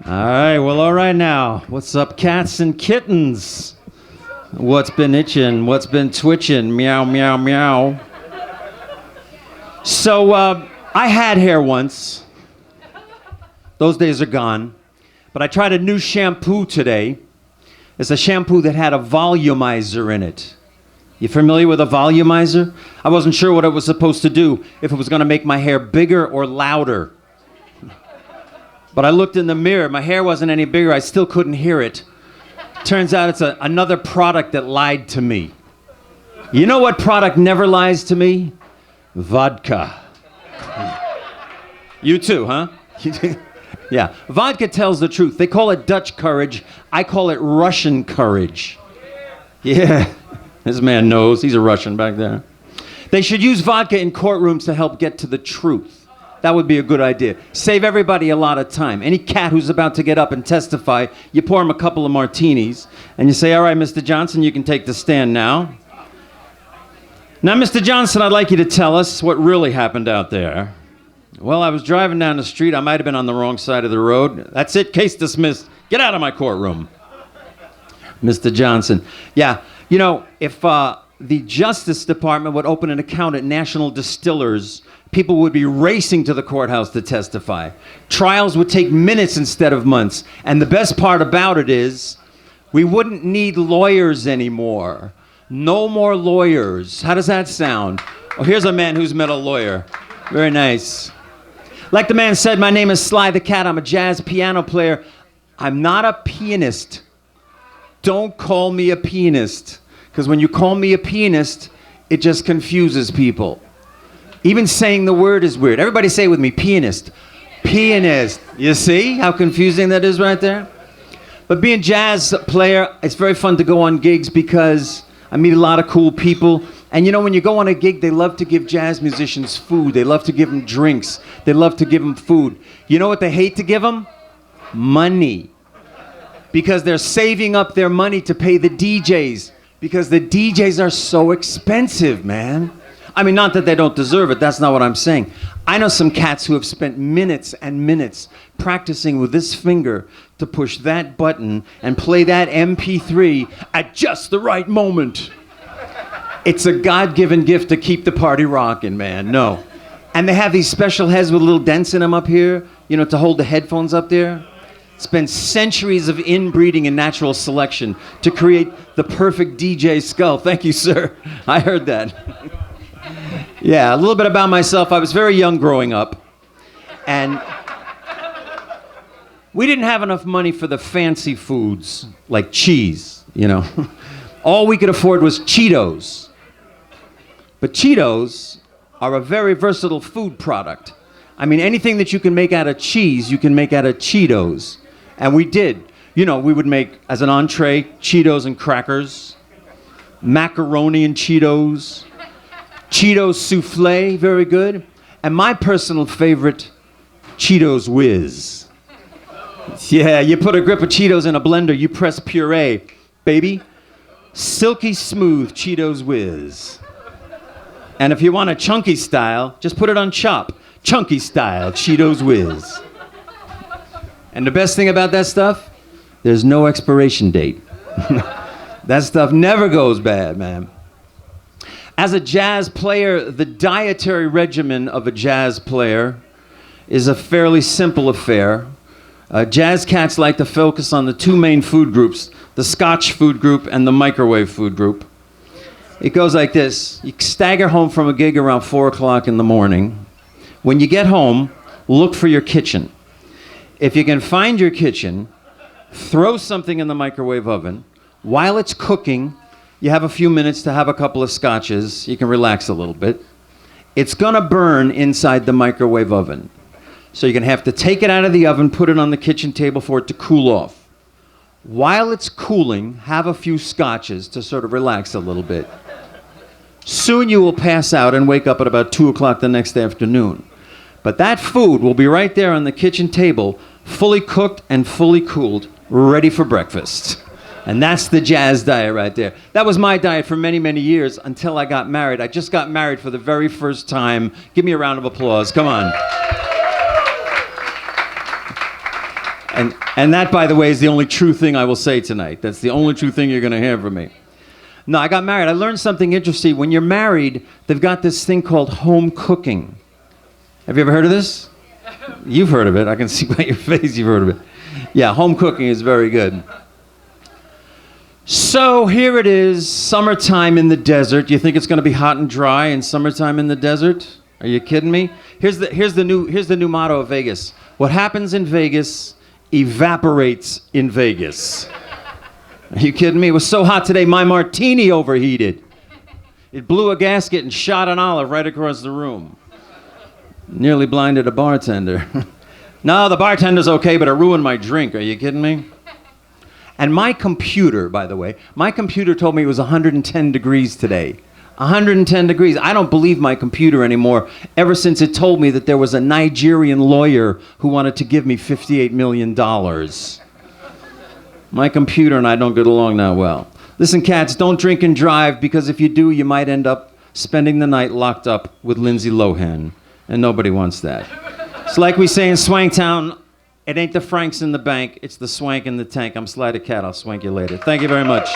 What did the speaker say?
All right now. What's up, cats and kittens? What's been itching? What's been twitching? Meow, meow, meow. So, I had hair once. Those days are gone. But I tried a new shampoo today. It's a shampoo that had a volumizer in it. You familiar with a volumizer? I wasn't sure what it was supposed to do, if it was going to make my hair bigger or louder. But I looked in the mirror. My hair wasn't any bigger. I still couldn't hear it. Turns out it's another product that lied to me. You know what product never lies to me? Vodka. You too, huh? Yeah. Vodka tells the truth. They call it Dutch courage. I call it Russian courage. Yeah. This man knows. He's a Russian back there. They should use vodka in courtrooms to help get to the truth. That would be a good idea. Save everybody a lot of time. Any cat who's about to get up and testify, you pour him a couple of martinis, and you say, all right, Mr. Johnson, you can take the stand now. Now, Mr. Johnson, I'd like you to tell us what really happened out there. Well, I was driving down the street. I might have been on the wrong side of the road. That's it. Case dismissed. Get out of my courtroom. Mr. Johnson. Yeah, you know, if the Justice Department would open an account at National Distillers, people would be racing to the courthouse to testify. Trials would take minutes instead of months. And the best part about it is, we wouldn't need lawyers anymore. No more lawyers. How does that sound? Oh, here's a man who's met a lawyer. Very nice. Like the man said, my name is Sly the Cat. I'm a jazz piano player. I'm not a pianist. Don't call me a pianist. Because when you call me a pianist, it just confuses people. Even saying the word is weird. Everybody say it with me, pianist. Pianist. You see how confusing that is right there? But being a jazz player, it's very fun to go on gigs because I meet a lot of cool people. And you know, when you go on a gig, they love to give jazz musicians food. They love to give them drinks. They love to give them food. You know what they hate to give them? Money. Because they're saving up their money to pay the DJs. Because the DJs are so expensive, man. I mean, not that they don't deserve it. That's not what I'm saying. I know some cats who have spent minutes and minutes practicing with this finger to push that button and play that MP3 at just the right moment. It's a God-given gift to keep the party rocking, man. No. And they have these special heads with little dents in them up here, you know, to hold the headphones up there. Spent centuries of inbreeding and natural selection to create the perfect DJ skull. Thank you, sir. I heard that. Yeah, a little bit about myself. I was very young growing up, and we didn't have enough money for the fancy foods, like cheese, you know. All we could afford was Cheetos. But Cheetos are a very versatile food product. I mean, anything that you can make out of cheese, you can make out of Cheetos. And we did. You know, we would make, as an entree, Cheetos and crackers, macaroni and Cheetos, Cheetos souffle, very good. And my personal favorite, Cheetos Whiz. Yeah, you put a grip of Cheetos in a blender, you press puree, baby. Silky smooth Cheetos Whiz. And if you want a chunky style, just put it on chop. Chunky style Cheetos Whiz. And the best thing about that stuff, there's no expiration date. That stuff never goes bad, man. As a jazz player, the dietary regimen of a jazz player is a fairly simple affair. Jazz cats like to focus on the two main food groups, the Scotch food group and the microwave food group. It goes like this. You stagger home from a gig around 4 o'clock in the morning. When you get home, look for your kitchen. If you can find your kitchen, throw something in the microwave oven. While it's cooking, you have a few minutes to have a couple of scotches. You can relax a little bit. It's gonna burn inside the microwave oven. So you're gonna have to take it out of the oven, put it on the kitchen table for it to cool off. While it's cooling, have a few scotches to sort of relax a little bit. Soon you will pass out and wake up at about 2 o'clock the next afternoon. But that food will be right there on the kitchen table, fully cooked and fully cooled, ready for breakfast. And that's the jazz diet right there. That was my diet for many, many years until I got married. I just got married for the very first time. Give me a round of applause. Come on. And that, by the way, is the only true thing I will say tonight. That's the only true thing you're going to hear from me. No, I got married. I learned something interesting. When you're married, they've got this thing called home cooking. Have you ever heard of this? You've heard of it. I can see by your face you've heard of it. Yeah, home cooking is very good. So here it is, summertime in the desert. You think it's going to be hot and dry in summertime in the desert? Are you kidding me? Here's the new motto of Vegas. What happens in Vegas evaporates in Vegas. Are you kidding me? It was so hot today, my martini overheated. It blew a gasket and shot an olive right across the room. Nearly blinded a bartender. No, the bartender's okay, but it ruined my drink. Are you kidding me? And my computer, by the way, my computer told me it was 110 degrees today. 110 degrees. I don't believe my computer anymore ever since it told me that there was a Nigerian lawyer who wanted to give me $58 million. My computer and I don't get along that well. Listen, cats, don't drink and drive, because if you do, you might end up spending the night locked up with Lindsay Lohan, and nobody wants that. It's like we say in Swanktown, it ain't the francs in the bank, it's the swank in the tank. I'm Sly the Cat. I'll swank you later. Thank you very much.